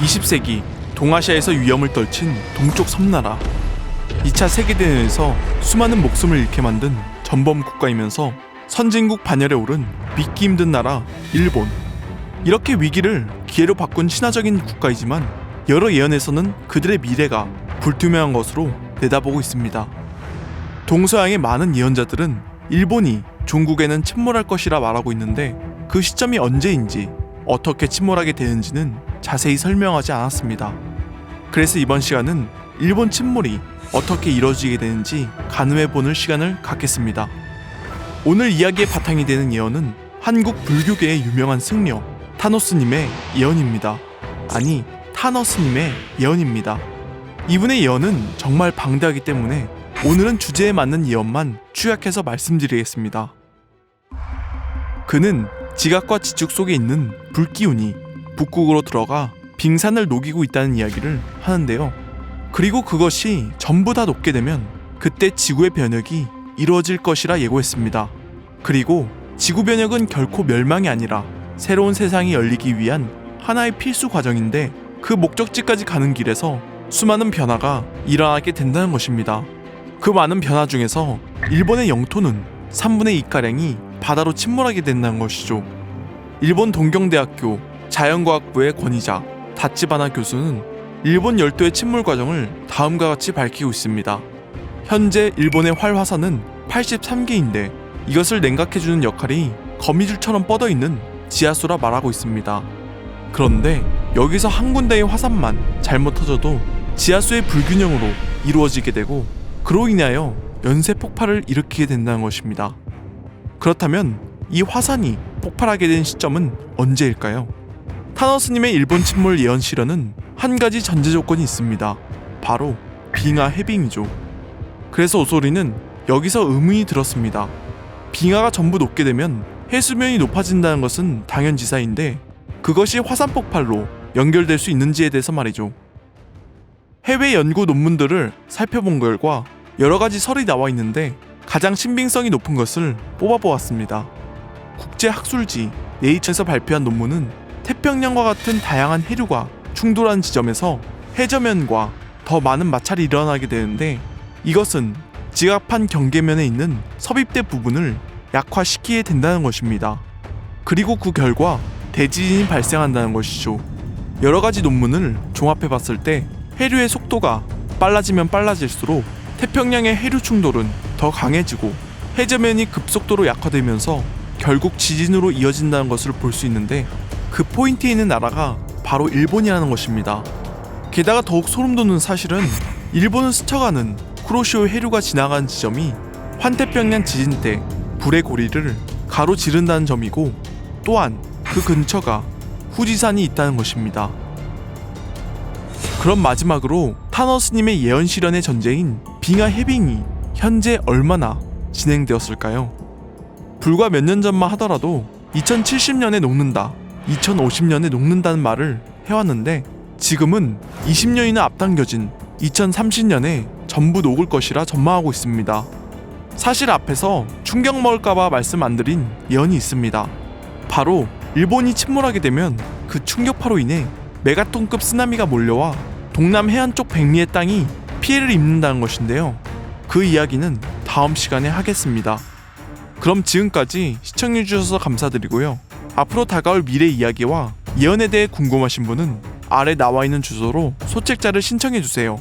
20세기 동아시아에서 위험을 떨친 동쪽 섬나라. 2차 세계대전에서 수많은 목숨을 잃게 만든 전범 국가이면서 선진국 반열에 오른 믿기 힘든 나라 일본. 이렇게 위기를 기회로 바꾼 신화적인 국가이지만 여러 예언에서는 그들의 미래가 불투명한 것으로 내다보고 있습니다. 동서양의 많은 예언자들은 일본이 중국에는 침몰할 것이라 말하고 있는데 그 시점이 언제인지 어떻게 침몰하게 되는지는 자세히 설명하지 않았습니다. 그래서 이번 시간은 일본 침몰이 어떻게 이뤄지게 되는지 가늠해보는 시간을 갖겠습니다. 오늘 이야기의 바탕이 되는 예언은 한국 불교계의 유명한 승려 타노스님의 예언입니다. 아니, 타너스님의 예언입니다. 이분의 예언은 정말 방대하기 때문에 오늘은 주제에 맞는 예언만 추약해서 말씀드리겠습니다. 그는 지각과 지축 속에 있는 불기운이 북극으로 들어가 빙산을 녹이고 있다는 이야기를 하는데요. 그리고 그것이 전부 다 녹게 되면 그때 지구의 변혁이 이루어질 것이라 예고했습니다. 그리고 지구 변혁은 결코 멸망이 아니라 새로운 세상이 열리기 위한 하나의 필수 과정인데 그 목적지까지 가는 길에서 수많은 변화가 일어나게 된다는 것입니다. 그 많은 변화 중에서 일본의 영토는 3분의 2가량이 바다로 침몰하게 된다는 것이죠. 일본 동경대학교 자연과학부의 권위자 다치바나 교수는 일본 열도의 침몰 과정을 다음과 같이 밝히고 있습니다. 현재 일본의 활화산은 83개인데 이것을 냉각해주는 역할이 거미줄처럼 뻗어있는 지하수라 말하고 있습니다. 그런데 여기서 한 군데의 화산만 잘못 터져도 지하수의 불균형으로 이루어지게 되고 그로 인하여 연쇄 폭발을 일으키게 된다는 것입니다. 그렇다면 이 화산이 폭발하게 된 시점은 언제일까요? 타너스님의 일본 침몰 예언 실현은 한 가지 전제 조건이 있습니다. 바로 빙하 해빙이죠. 그래서 오소리는 여기서 의문이 들었습니다. 빙하가 전부 녹게 되면 해수면이 높아진다는 것은 당연지사인데 그것이 화산 폭발로 연결될 수 있는지에 대해서 말이죠. 해외 연구 논문들을 살펴본 결과 여러 가지 설이 나와 있는데 가장 신빙성이 높은 것을 뽑아보았습니다. 국제학술지 네이처에서 발표한 논문은 태평양과 같은 다양한 해류가 충돌하는 지점에서 해저면과 더 많은 마찰이 일어나게 되는데 이것은 지각판 경계면에 있는 섭입대 부분을 약화시키게 된다는 것입니다. 그리고 그 결과 대지진이 발생한다는 것이죠. 여러 가지 논문을 종합해봤을 때 해류의 속도가 빨라지면 빨라질수록 태평양의 해류 충돌은 더 강해지고 해저면이 급속도로 약화되면서 결국 지진으로 이어진다는 것을 볼 수 있는데 그 포인트에 있는 나라가 바로 일본이라는 것입니다. 게다가 더욱 소름돋는 사실은 일본을 스쳐가는 쿠로시오 해류가 지나가는 지점이 환태평양 지진 때 불의 고리를 가로지른다는 점이고 또한 그 근처가 후지산이 있다는 것입니다. 그럼 마지막으로 타너스님의 예언 실현의 전제인 빙하 해빙이 현재 얼마나 진행되었을까요? 불과 몇 년 전만 하더라도 2070년에 녹는다, 2050년에 녹는다는 말을 해왔는데 지금은 20년이나 앞당겨진 2030년에 전부 녹을 것이라 전망하고 있습니다. 사실 앞에서 충격 먹을까봐 말씀 안 드린 예언이 있습니다. 바로 일본이 침몰하게 되면 그 충격파로 인해 메가톤급 쓰나미가 몰려와 동남 해안 쪽 백리의 땅이 피해를 입는다는 것인데요. 그 이야기는 다음 시간에 하겠습니다. 그럼 지금까지 시청해주셔서 감사드리고요. 앞으로 다가올 미래 이야기와 예언에 대해 궁금하신 분은 아래 나와 있는 주소로 소책자를 신청해주세요.